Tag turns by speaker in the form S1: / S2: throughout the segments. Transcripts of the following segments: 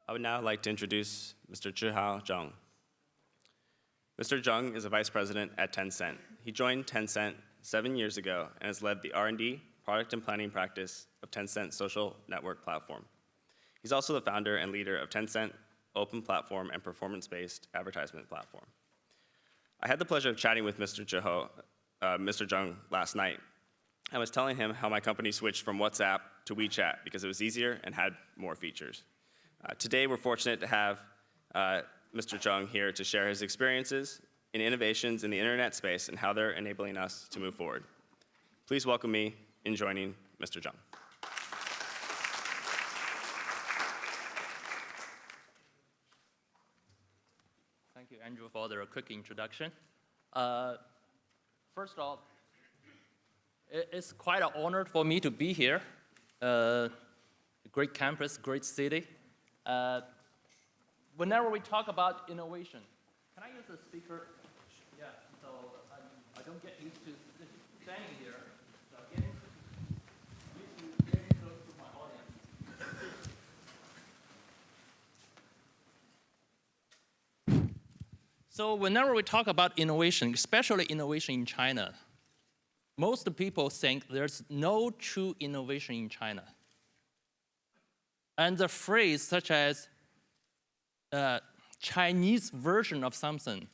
S1: I would now like to introduce Mr. Zhihao Zheng. Mr. Zheng is a vice president at Tencent. He joined Tencent 7 years ago and has led the R&D, product and planning practice of Tencent's social network platform. He's also the founder and leader of Tencent Open Platform and performance-based advertisement platform. I had the pleasure of chatting with Mr. Zheng last night. I was telling him how my company switched from WhatsApp to WeChat because it was easier and had more features. Today, we're fortunate to have Mr. Zheng here to share his experiences in innovations in the internet space and how they're enabling us to move forward. Please welcome me in joining Mr. Zheng.
S2: Thank you, Andrew, for the quick introduction. First of all, it's quite an honor for me to be here. Great campus, great city. Whenever we talk about innovation, can I use the speaker? Yeah, so I don't get used to standing here. So getting close to my audience. So whenever we talk about innovation, especially innovation in China, most people think there's no true innovation in China. And the phrase such as Chinese version of something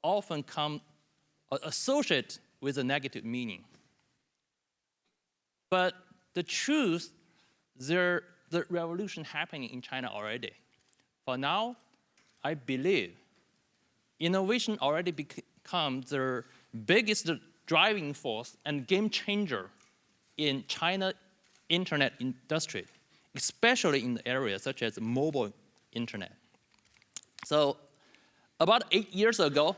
S2: often come associated with a negative meaning. But the truth, the revolution happening in China already. For now, I believe innovation already become the biggest driving force and game changer in China internet industry, especially in the areas such as mobile internet. So about 8 years ago,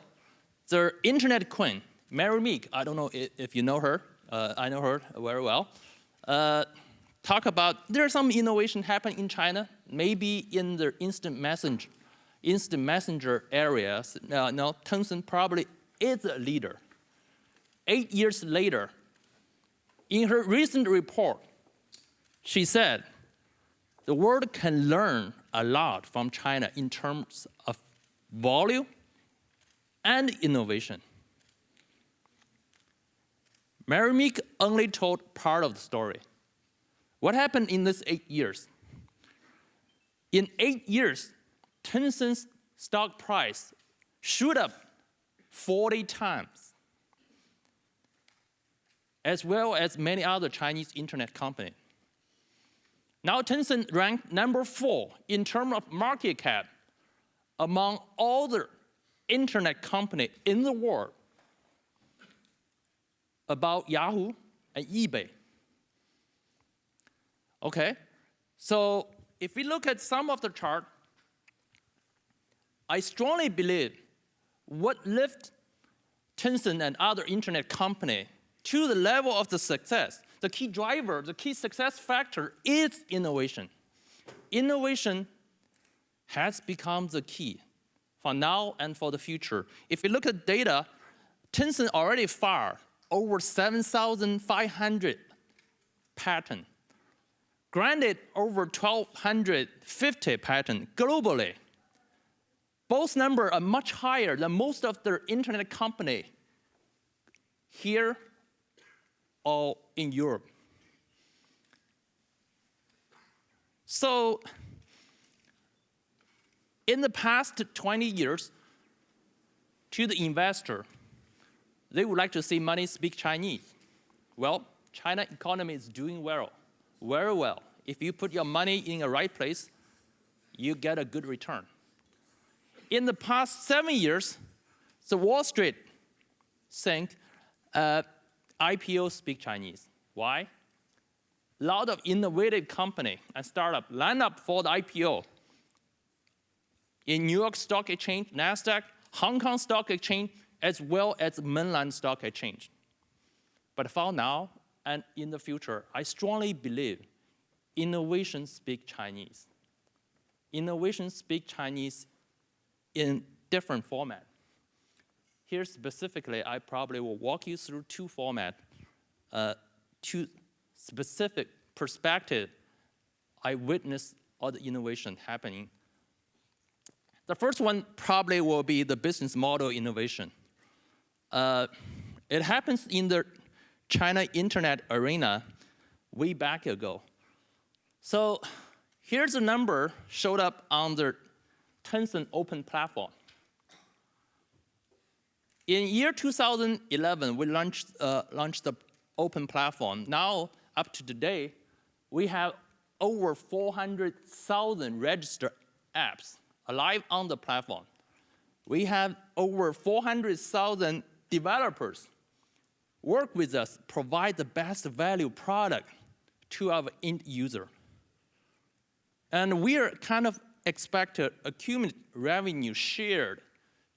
S2: the internet queen, Mary Meek, I don't know if you know her, I know her very well, talk about there's some innovation happening in China, maybe in the instant messenger areas. No, Tencent probably is a leader. 8 years later, in her recent report, she said, the world can learn a lot from China in terms of volume and innovation. Mary Meek only told part of the story. What happened in these 8 years? In 8 years, Tencent's stock price shoot up 40 times, as well as many other Chinese internet companies. Now Tencent ranked number 4 in terms of market cap among all the internet companies in the world, about Yahoo and eBay. Okay, so if we look at some of the chart, I strongly believe what lifted Tencent and other internet companies to the level of the success, the key driver, the key success factor is innovation. Innovation has become the key for now and for the future. If you look at data, Tencent already filed over 7,500 patents, granted over 1,250 patents globally. Both numbers are much higher than most of the internet companies here or in Europe. So in the past 20 years, to the investor, they would like to see money speak Chinese. Well, China economy is doing well, very well. If you put your money in the right place, you get a good return. In the past 7 years, the Wall Street think IPO speak Chinese. Why? A lot of innovative company and startup line up for the IPO. In New York Stock Exchange, NASDAQ, Hong Kong Stock Exchange, as well as mainland Stock Exchange. But for now and in the future, I strongly believe innovation speak Chinese. Innovation speak Chinese in different formats. Here specifically, I probably will walk you through 2 formats, 2 specific perspectives I witnessed all the innovation happening. The first one probably will be the business model innovation. It happens in the China internet arena way back ago. So here's a number showed up on the Tencent open platform. In year 2011, we launched the open platform. Now, up to today, we have over 400,000 registered apps alive on the platform. We have over 400,000 developers work with us, provide the best value product to our end user. And we are kind of expected accumulate revenue shared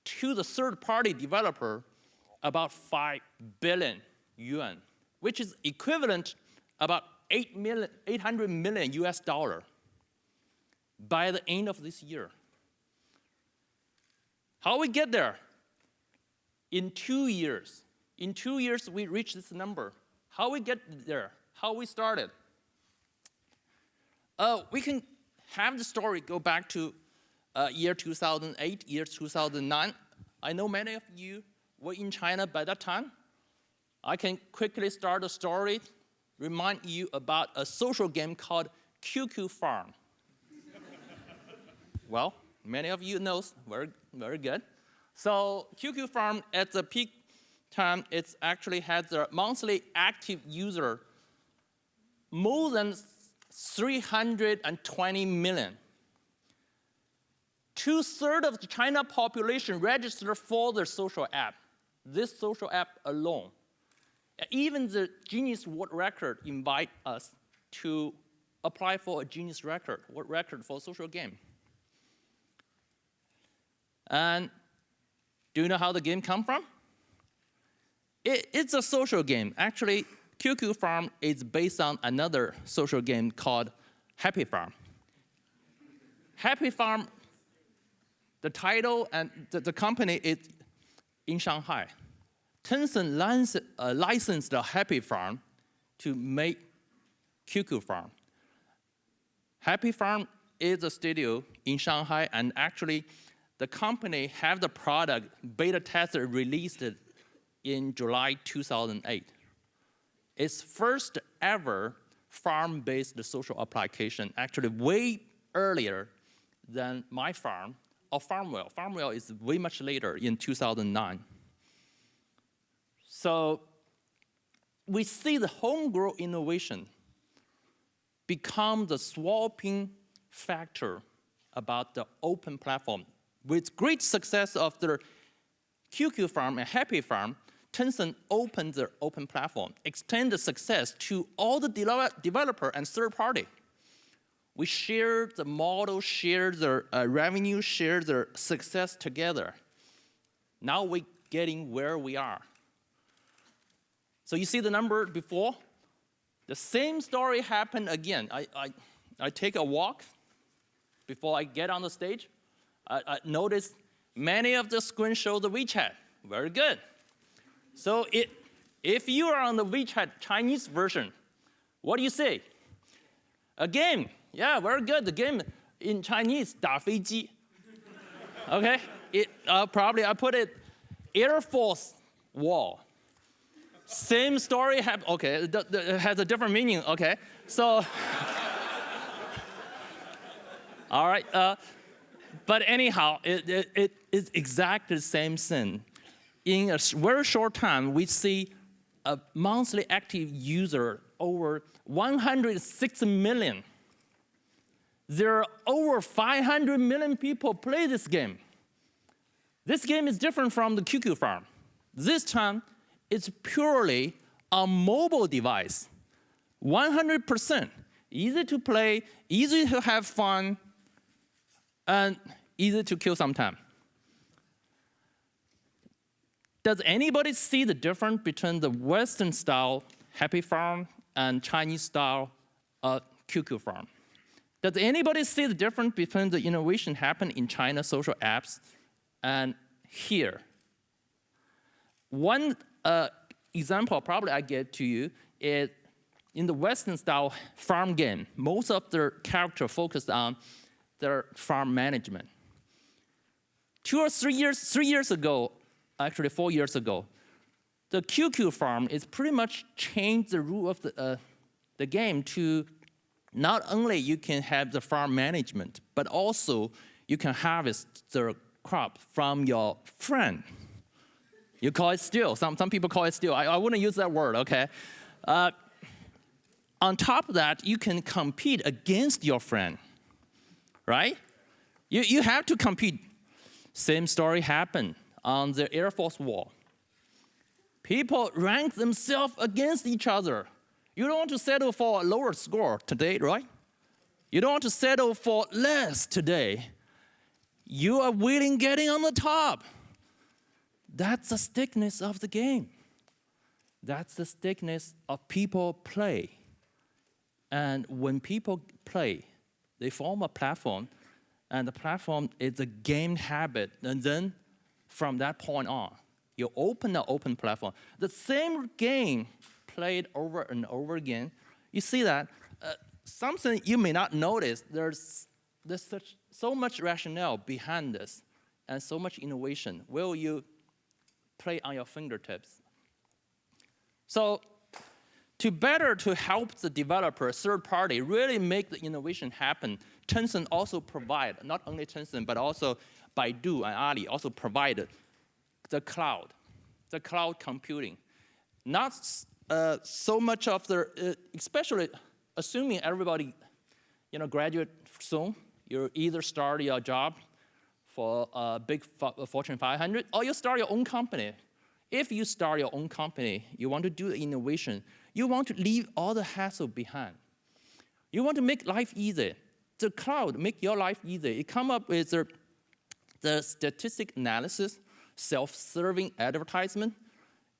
S2: to the third-party developer about 5 billion yuan, which is equivalent about 800 million US dollar by the end of this year. How we get there? In 2 years. In 2 years, we reach this number. How we get there? How we started? We can have the story go back to year 2008, year 2009. I know many of you were in China by that time. I can quickly start a story, remind you about a social game called QQ Farm. Well, many of you know, very, very good. So QQ Farm, at the peak time, it actually has a monthly active user more than 320 million. 2/3 of the China population registered for the social app. This social app alone. Even the Guinness World Record invite us to apply for a Guinness World Record for social game. And do you know how the game come from? It's a social game. Actually, QQ Farm is based on another social game called Happy Farm. Happy Farm, the title and the company is in Shanghai. Tencent licensed the Happy Farm to make QQ Farm. Happy Farm is a studio in Shanghai, and actually, the company have the product beta tested released in July 2008. It's first ever farm-based social application, actually way earlier than My Farm or Farmwell. Farmwell is way much later in 2009. So we see the homegrown innovation become the swapping factor about the open platform. With great success of the QQ Farm and Happy Farm, Tencent opened their open platform, extend the success to all the developer and third party. We share the model, share the revenue, share the success together. Now we're getting where we are. So you see the number before? The same story happened again. I take a walk before I get on the stage. I noticed many of the screens show the WeChat. Very good. So if you are on the WeChat Chinese version, what do you say? A game. Yeah, very good. The game in Chinese, 打飞机. Okay? Probably I put it Air Force Wall. Same story happened. Okay, it has a different meaning. Okay, so all right. But anyhow, it is exactly the same thing. In a very short time, we see a monthly active user over 106 million. There are over 500 million people play this game. This game is different from the QQ Farm. This time, it's purely a mobile device. 100%. Easy to play, easy to have fun, and easy to kill some time. Does anybody see the difference between the Western style Happy Farm and Chinese style QQ Farm? Does anybody see the difference between the innovation happening in China social apps and here? One example probably I get to you is in the Western style farm game, most of their character focused on their farm management. 2 or 3 years ago, actually 4 years ago, the QQ farm is pretty much changed the rule of the game to not only you can have the farm management, but also you can harvest the crop from your friend. You call it steal. Some people call it steal. I wouldn't use that word, okay? On top of that, you can compete against your friend, right? You have to compete. Same story happened on the Air Force War. People rank themselves against each other. You don't want to settle for a lower score today, right? You don't want to settle for less today. You are willing getting on the top. That's the stickiness of the game. That's the stickiness of people play. And when people play, they form a platform, and the platform is a game habit. And then from that point on, you open the open platform. The same game played over and over again. You see that something you may not notice, there's so much rationale behind this and so much innovation. Will you play on your fingertips? So to help the developer, third party, really make the innovation happen, Tencent also provide, not only Tencent, but also Baidu and Ali also provided the cloud computing. Not so much of the, especially assuming everybody graduate soon, you either start your job for a big Fortune 500, or you start your own company. If you start your own company, you want to do innovation, you want to leave all the hassle behind. You want to make life easy. The cloud make your life easy. It come up with the statistic analysis, self-serving advertisement.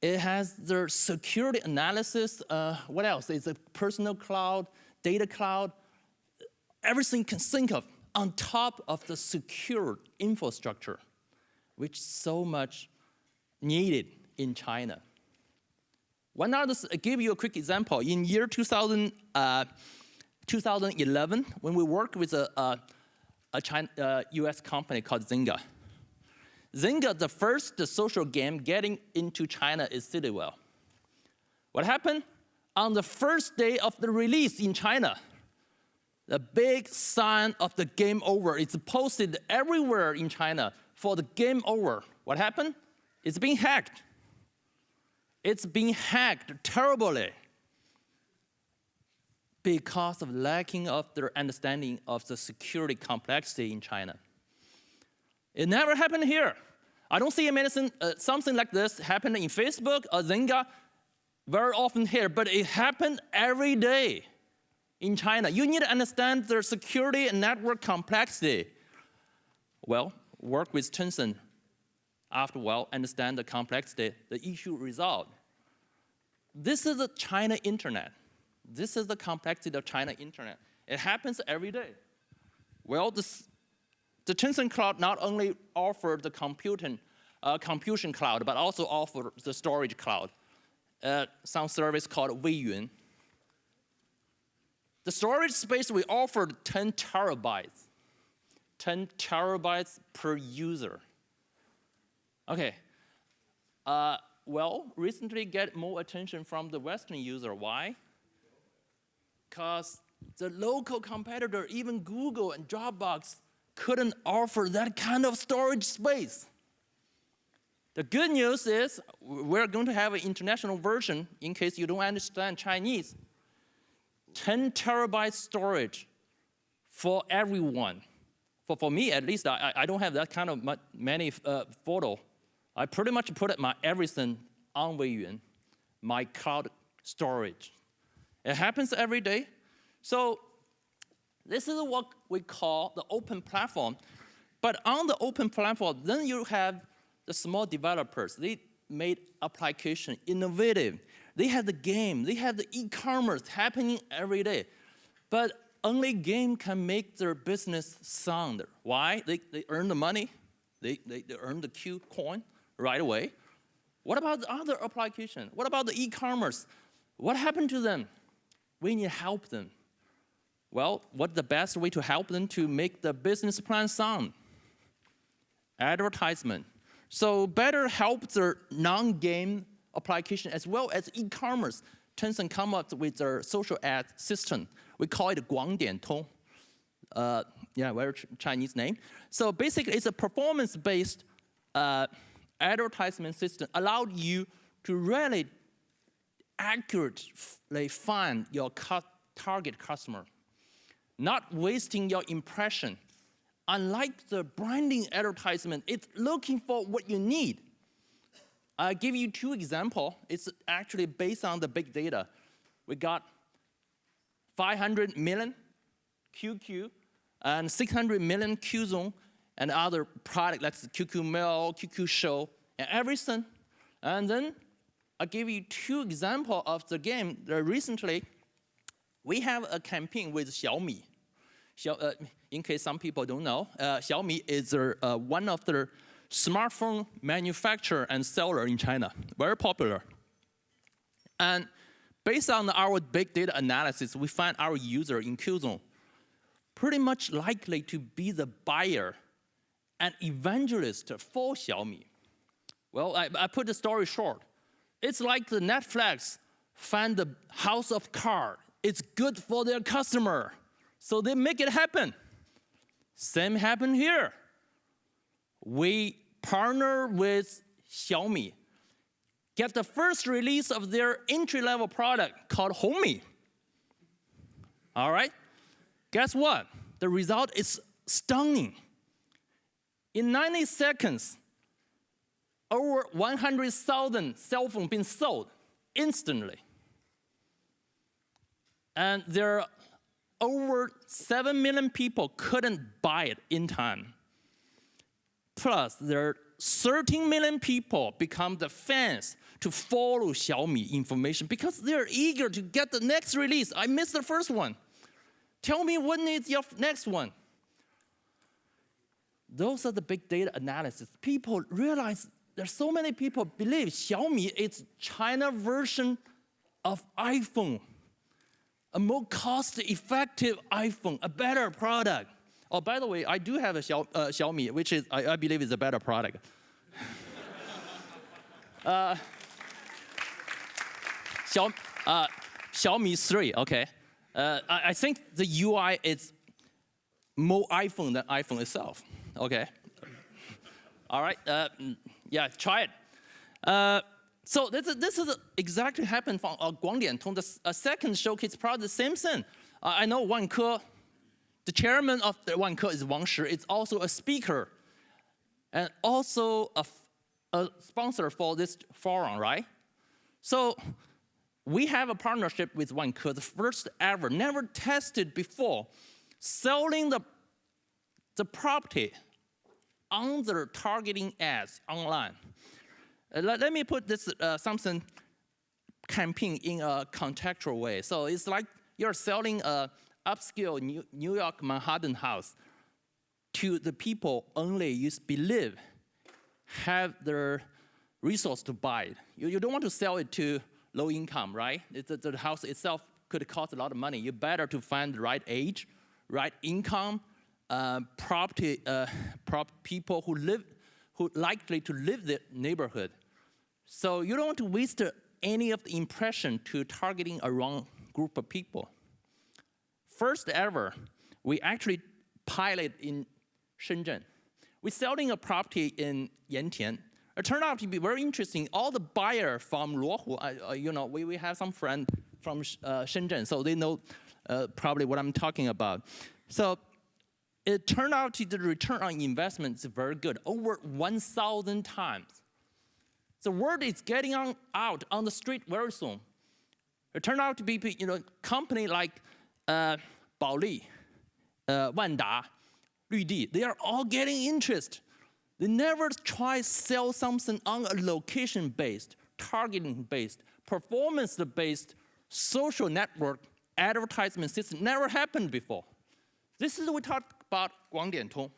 S2: It has the security analysis. What else? It's a personal cloud, data cloud, everything you can think of on top of the secure infrastructure, which is so much needed in China. Why not just give you a quick example? In year 2011, when we worked with a US company called Zheng. Zheng, the first social game getting into China is Citywell. What happened? On the first day of the release in China, the big sign of the game over is posted everywhere in China for the game over. What happened? It's being hacked. It's being hacked terribly because of lacking of their understanding of the security complexity in China. It never happened here. I don't see something like this happen in Facebook or Zynga very often here, but it happened every day in China. You need to understand their security and network complexity. Well, work with Tencent. After a while, understand the complexity, the issue resolved. This is the China internet. This is the complexity of China internet. It happens every day. Well, the Tencent cloud not only offered the computation cloud, but also offered the storage cloud, some service called Weiyuan. The storage space we offered 10 terabytes per user. Okay, well, recently get more attention from the Western user. Why? Because the local competitor, even Google and Dropbox, couldn't offer that kind of storage space. The good news is we're going to have an international version in case you don't understand Chinese. 10 terabyte storage for everyone. For me, at least, I don't have that kind of many photo. I pretty much put my everything on Weiyuan, my cloud storage. It happens every day. So this is what we call the open platform. But on the open platform, then you have the small developers. They made application innovative. They have the game. They have the e-commerce happening every day. But only game can make their business sound. Why? They earn the money. They earn the Q coin right away. What about the other application? What about the e-commerce? What happened to them? we need to help them. Well, what's the best way to help them to make the business plan sound? Advertisement. So better help their non-game application as well as e-commerce. Tencent come up with their social ad system. We call it 广点通. Yeah, very Chinese name. So basically, it's a performance-based advertisement system allowed you to really accurately find your target customer, not wasting your impression. Unlike the branding advertisement, it's looking for what you need. I'll give you 2 examples. It's actually based on the big data. We got 500 million QQ and 600 million QZone and other products like QQ Mail, QQ Show, and everything. And then I'll give you 2 examples of the game. Recently, we have a campaign with Xiaomi. In case some people don't know, Xiaomi is one of the smartphone manufacturer and seller in China, very popular. And based on our big data analysis, we find our user in QZone pretty much likely to be the buyer and evangelist for Xiaomi. Well, I put the story short. It's like the Netflix find the house of cards. It's good for their customer, so they make it happen. Same happened here. We partner with Xiaomi, get the first release of their entry-level product called Homey. All right? Guess what? The result is stunning. In 90 seconds, over 100,000 cell phones been sold instantly. And there are over 7 million people couldn't buy it in time. Plus, there are 13 million people become the fans to follow Xiaomi information because they're eager to get the next release. I missed the first one. Tell me when is your next one? Those are the big data analysis. People realize there's so many people believe Xiaomi is China version of iPhone, a more cost-effective iPhone, a better product. Oh, by the way, I do have a Xiaomi, which is I believe is a better product. Xiaomi 3, okay. I think the UI is more iPhone than iPhone itself. Okay. All right. Yeah, try it. So this is exactly happened from 广点通. The second showcase product, the same thing. I know Wanke, the chairman of the Wanke is Wang Shi. It's also a speaker and also a sponsor for this forum, right? So we have a partnership with Wanke, the first ever, never tested before, selling the property on their targeting ads online. Let me put this something campaign in a contextual way. So it's like you're selling a upscale New York Manhattan house to the people only you believe have the resource to buy it. You don't want to sell it to low income, right? The house itself could cost a lot of money. You better to find the right age, right income, people who likely to live the neighborhood. So you don't want to waste any of the impression to targeting a wrong group of people. First ever, we actually pilot in Shenzhen. We're selling a property in Yantian. It turned out to be very interesting. All the buyer from Luohu, we have some friend from Shenzhen, so they know probably what I'm talking about. So it turned out the return on investment is very good, over 1,000 times. The word is getting out on the street very soon. It turned out to be, company like Baoli, Wanda, Ludi, they are all getting interest. They never try sell something on a location-based, targeting-based, performance-based social network advertisement system. Never happened before. This is what we talked about 广点通.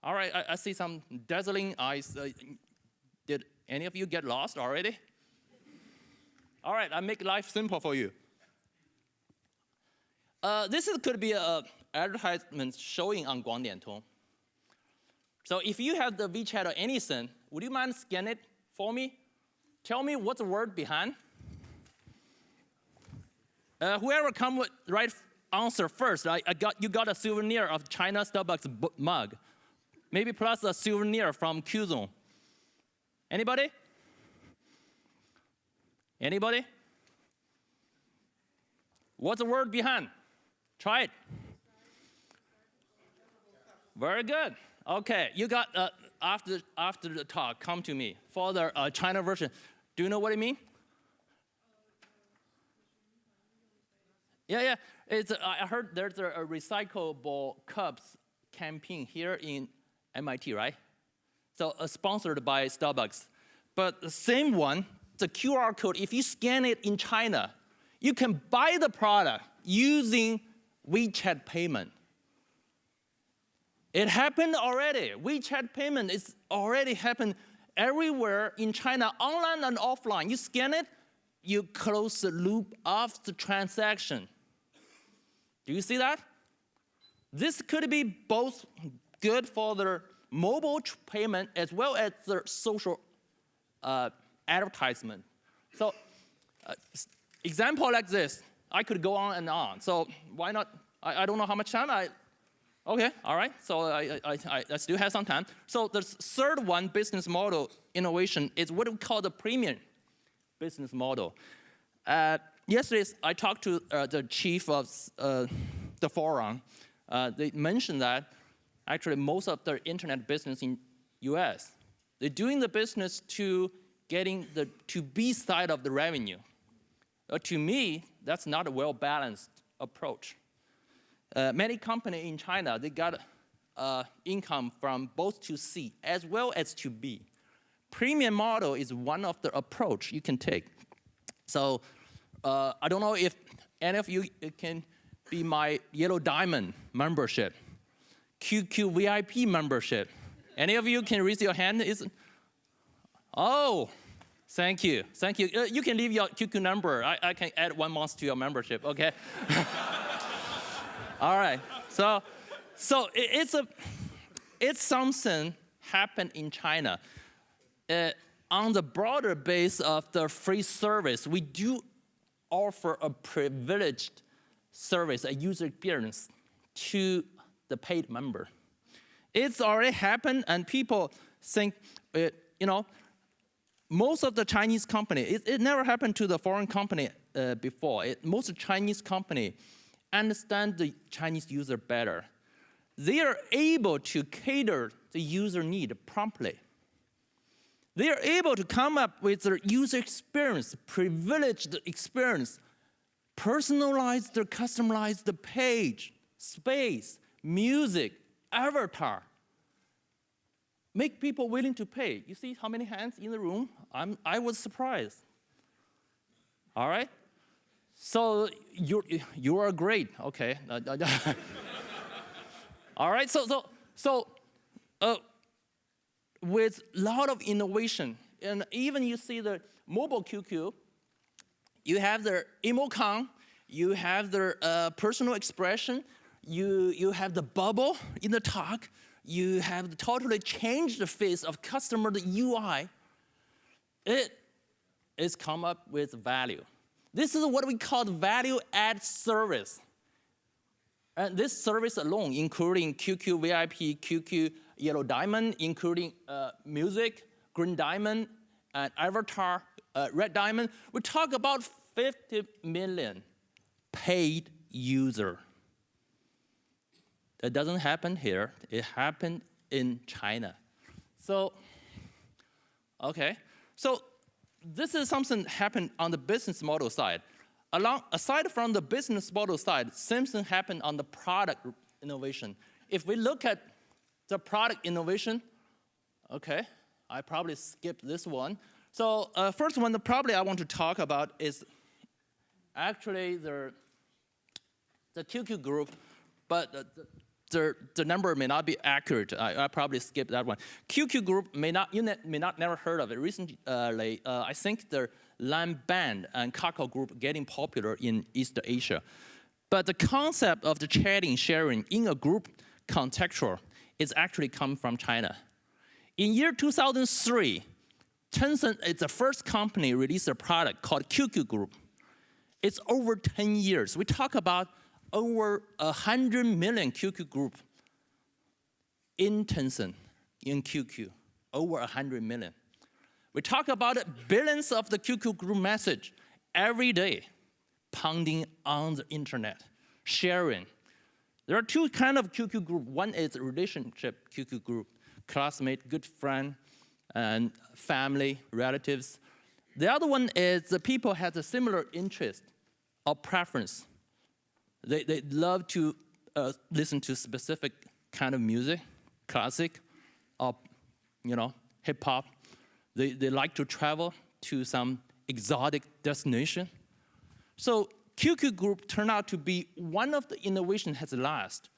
S2: All right, I see some dazzling eyes. Did any of you get lost already? All right, I make life simple for you. Could be an advertisement showing on Guangdiantong. So if you have the WeChat or anything, would you mind scan it for me? Tell me what's the word behind. Whoever come with right answer first, you got a souvenir of China Starbucks mug. Maybe plus a souvenir from Qzone. Anybody? Anybody? What's the word behind? Try it. Very good. Okay, you got, after the talk, come to me. For the China version, do you know what I mean? Yeah. I heard there's a recyclable cups campaign here in MIT, right? So sponsored by Starbucks. But the same one, the QR code, if you scan it in China, you can buy the product using WeChat payment. It happened already. WeChat payment is already happened everywhere in China, online and offline. You scan it, you close the loop of the transaction. Do you see that? This could be both good for the mobile payment as well as the social advertisement. So example like this, I could go on and on. So why not? I don't know how much time okay, all right. So I still have some time. So the third one, business model innovation, is what we call the premium business model. Yesterday, I talked to the chief of the forum. They mentioned that actually most of the internet business in US, they're doing the business to getting the to-B side of the revenue. To me, that's not a well-balanced approach. Many companies in China, they got income from both to C as well as to B. Premium model is one of the approach you can take. So I don't know if any of you can be my Yellow Diamond membership, QQ VIP membership. Any of you can raise your hand? Oh, thank you. You can leave your QQ number. I can add 1 month to your membership, okay? All right, so it's something happened in China. On the broader base of the free service, we do offer a privileged service, a user experience to the paid member. It's already happened, and people think, most of the Chinese company, it never happened to the foreign company before. Most Chinese company understand the Chinese user better. They are able to cater the user need promptly. They are able to come up with their user experience, privileged experience, personalize the customized page, space, music, avatar. Make people willing to pay. You see how many hands in the room? I was surprised. All right? So you are great, okay. All right, so with a lot of innovation, and even you see the mobile QQ, you have the emoticon, you have the personal expression, you have the bubble in the talk, you have totally changed the face of customer, the UI. It is come up with value. This is what we call value-add service. And this service alone, including QQ VIP, QQ Yellow Diamond, including music, Green Diamond, and Avatar, Red Diamond, we talk about 50 million paid user. It doesn't happen here. It happened in China. So, okay. So this is something happened on the business model side. Aside from the business model side, same thing happened on the product innovation. If we look at the product innovation, okay, I probably skipped this one. So first one, probably I want to talk about is actually the QQ group, but the number may not be accurate. I probably skipped that one. QQ group you may not never heard of it. Recently, I think the LAN band and Kakao group getting popular in East Asia. But the concept of the chatting, sharing in a group contextual is actually come from China. In year 2003, Tencent is the first company released a product called QQ Group. It's over 10 years. We talk about over 100 million QQ group in Tencent, in QQ, over 100 million. We talk about billions of the QQ group message every day, pounding on the internet, sharing. There are two kinds of QQ group. One is a relationship QQ group, classmate, good friend, and family, relatives. The other one is the people have a similar interest or preference. They love to listen to specific kind of music, classic, or hip hop. They like to travel to some exotic destination. So QQ Group turned out to be one of the innovation has last.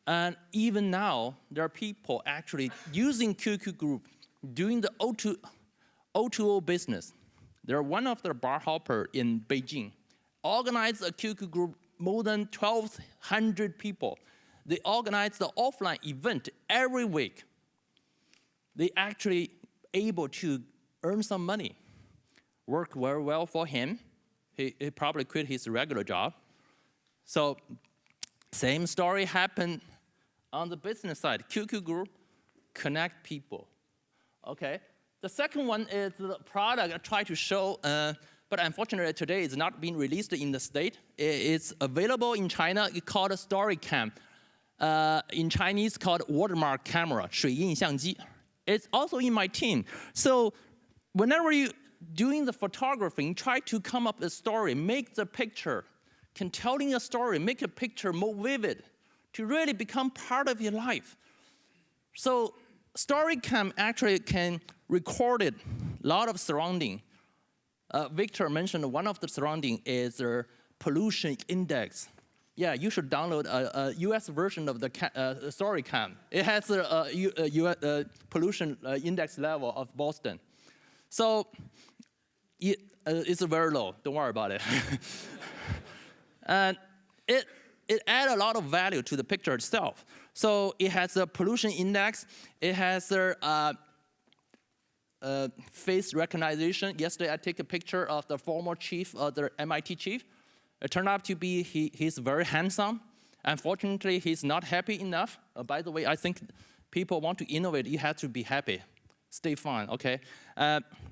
S2: And even now, there are people actually using QQ Group doing the O2O business. They're one of the bar hopper in Beijing. Organized a QQ Group, more than 1,200 people. They organize the offline event every week. They actually able to earn some money. Work very well for him. He probably quit his regular job. So same story happened on the business side. QQ Group connect people. Okay. The second one is the product I try to show, but unfortunately today it's not being released in the state. It's available in China. It's called a StoryCam. In Chinese called watermark camera, 水印相机. It's also in my team. So whenever you doing the photography, try to come up with a story, make the picture, can telling a story, make a picture more vivid, to really become part of your life. So StoryCam actually can record a lot of surrounding. Victor mentioned one of the surrounding is the pollution index. Yeah, you should download a US version of the StoryCam. It has a pollution index level of Boston. So it's very low, don't worry about it. And it adds a lot of value to the picture itself. So it has a pollution index, it has a face recognition. Yesterday I took a picture of the former chief, the MIT chief. It turned out to be he's very handsome. Unfortunately, he's not happy enough. By the way, I think people want to innovate, you have to be happy. Stay fun, okay?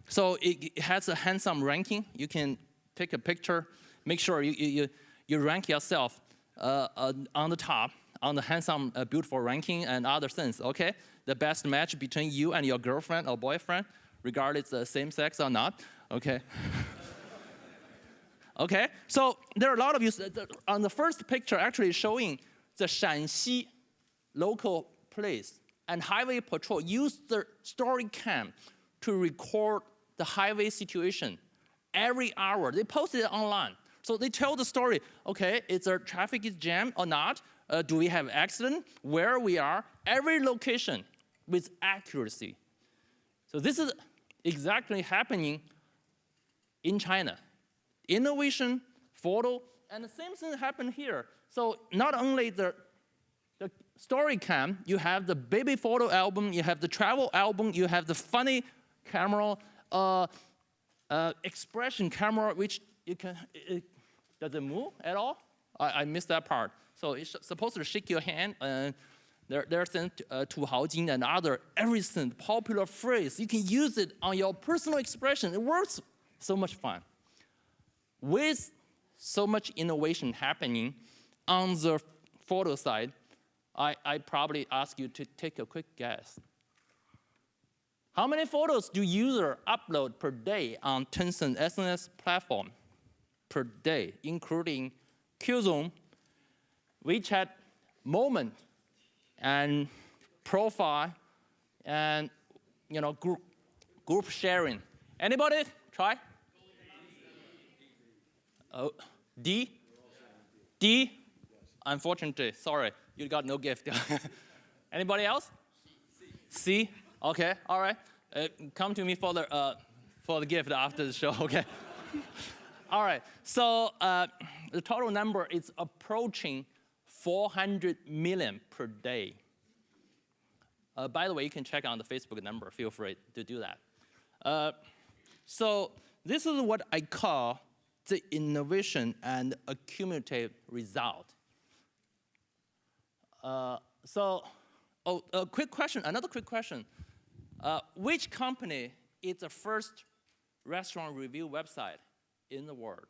S2: So it has a handsome ranking. You can take a picture, make sure you rank yourself on the top, on the handsome, beautiful ranking and other things, okay? The best match between you and your girlfriend or boyfriend, regardless the same sex or not, okay? Okay, so there are a lot of you, on the first picture actually showing the Shanxi local police and highway patrol use the StoryCam to record the highway situation every hour. They post it online. So they tell the story, okay, is there traffic is jammed or not? Do we have accident? Where we are? Every location with accuracy. So this is exactly happening in China. Innovation, photo, and the same thing happened here. So not only the StoryCam, you have the baby photo album, you have the travel album, you have the funny camera, expression camera, which you can, does it move at all? I missed that part. So it's supposed to shake your hand, and there's Tu Hao Jin and other, everything, popular phrase. You can use it on your personal expression. It works so much fun. With so much innovation happening on the photo side, I probably ask you to take a quick guess. How many photos do users upload per day on Tencent SNS platform? Per day, including Qzone, WeChat, Moment, and profile, and group sharing. Anybody try? Oh, D? D? Unfortunately, sorry, you got no gift. Anybody else? C? Okay, all right. Come to me for the gift after the show, okay? All right, so the total number is approaching 400 million per day. By the way, you can check on the Facebook number. Feel free to do that. So this is what I call the innovation and accumulative result. A quick question, another quick question. Which company is the first restaurant review website in the world?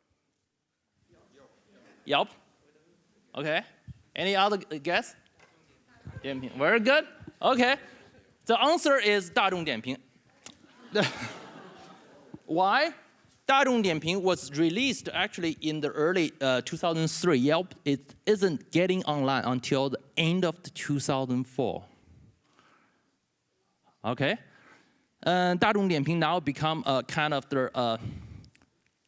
S2: Yelp. Okay. Any other guess? Dianping. Very good. Okay. The answer is 大众点评. Why? 大众点评 was released actually in the early 2003. Yelp it isn't getting online until the end of the 2004. Okay. 大众点评 now become a kind of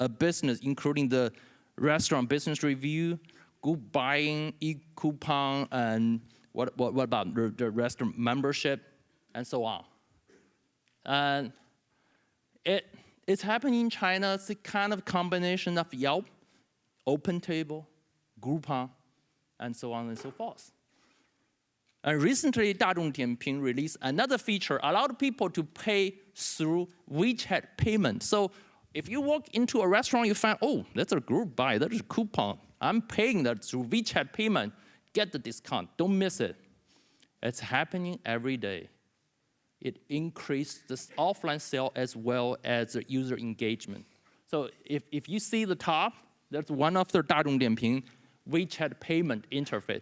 S2: a business, including the restaurant business review, group buying, e-coupon, and what about the restaurant membership, and so on. And it's happening in China. It's a kind of combination of Yelp, OpenTable, Groupon, and so on and so forth. And recently, 大众点评 released another feature, allowed people to pay through WeChat payment. So if you walk into a restaurant, you find, oh, that's a group buy, that's a coupon. I'm paying that through WeChat payment. Get the discount, don't miss it. It's happening every day. It increased the offline sale as well as the user engagement. So if you see the top, that's one of the 大众点评 WeChat payment interface.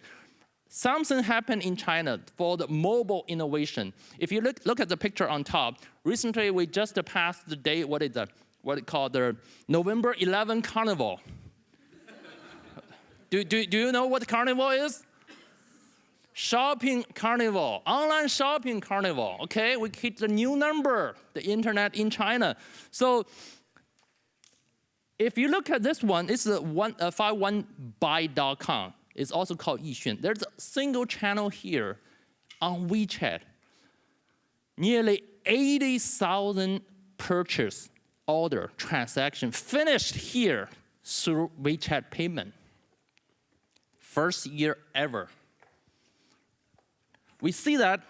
S2: Something happened in China for the mobile innovation. If you look at the picture on top, recently we just passed the day, what it called the November 11 Carnival. Do you know what Carnival is? Shopping Carnival, online shopping Carnival, okay? We hit the new number, the internet in China. So if you look at this one, it's 51buy.com. It's also called Yixuan. There's a single channel here on WeChat. Nearly 80,000 purchase order transaction finished here through WeChat payment. First year ever. We see that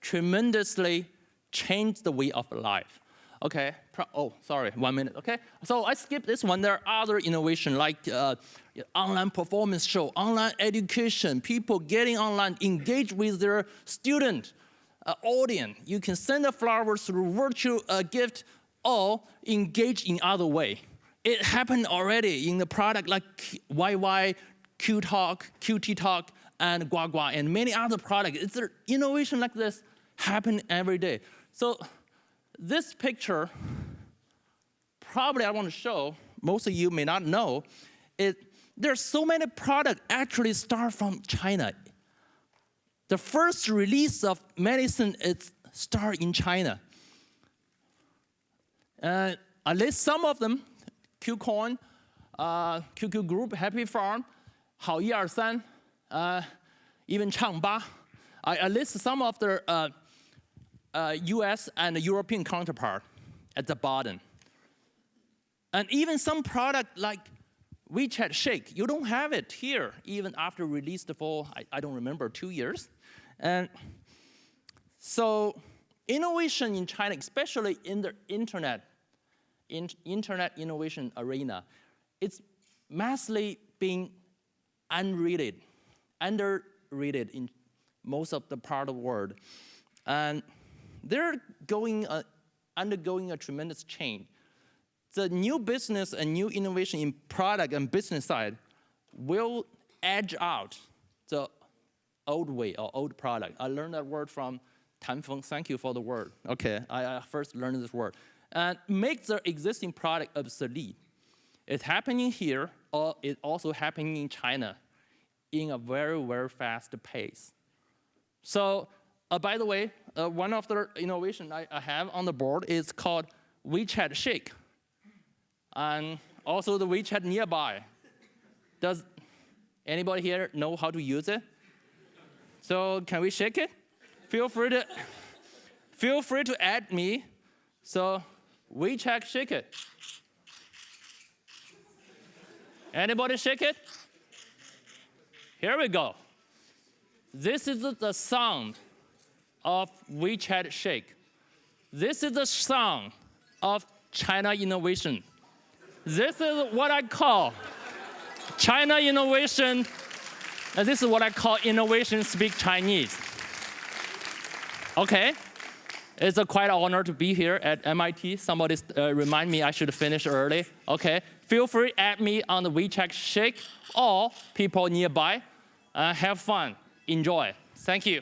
S2: tremendously changed the way of life. Okay, oh, sorry, 1 minute, okay? So I skipped this one. There are other innovation like online performance show, online education, people getting online, engage with their student audience. You can send the flowers through virtual gift or engage in other way. It happened already in the product like YY, QTalk, QT Talk, and Guagua, and many other products. It's an innovation like this happen every day. So this picture, probably I want to show, most of you may not know, there's so many products actually start from China. The first release of medicine is start in China. At least some of them, QCoin, QQ Group, Happy Farm, 好123, even Changba. I list some of the US and European counterpart at the bottom. And even some product like WeChat Shake, you don't have it here, even after released for, I don't remember, 2 years. And so innovation in China, especially in the internet innovation arena, it's massively being underrated in most of the part of the world. And they're undergoing a tremendous change. The new business and new innovation in product and business side will edge out the old way or old product. I learned that word from Tan Feng. Thank you for the word. Okay, I first learned this word. And make the existing product obsolete. It's happening here, or it's also happening in China in a very, very fast pace. So, by the way, one of the innovation I have on the board is called WeChat Shake. And also the WeChat Nearby. Does anybody here know how to use it? So can we shake it? Feel free to add me. So WeChat Shake it. Anybody shake it? Here we go. This is the sound of WeChat Shake. This is the sound of China innovation. This is what I call China innovation, and this is what I call innovation speak Chinese. Okay, it's a quite honor to be here at MIT. Somebody remind me I should finish early. Okay, feel free add me on the WeChat Shake or people nearby. Have fun, enjoy. Thank you.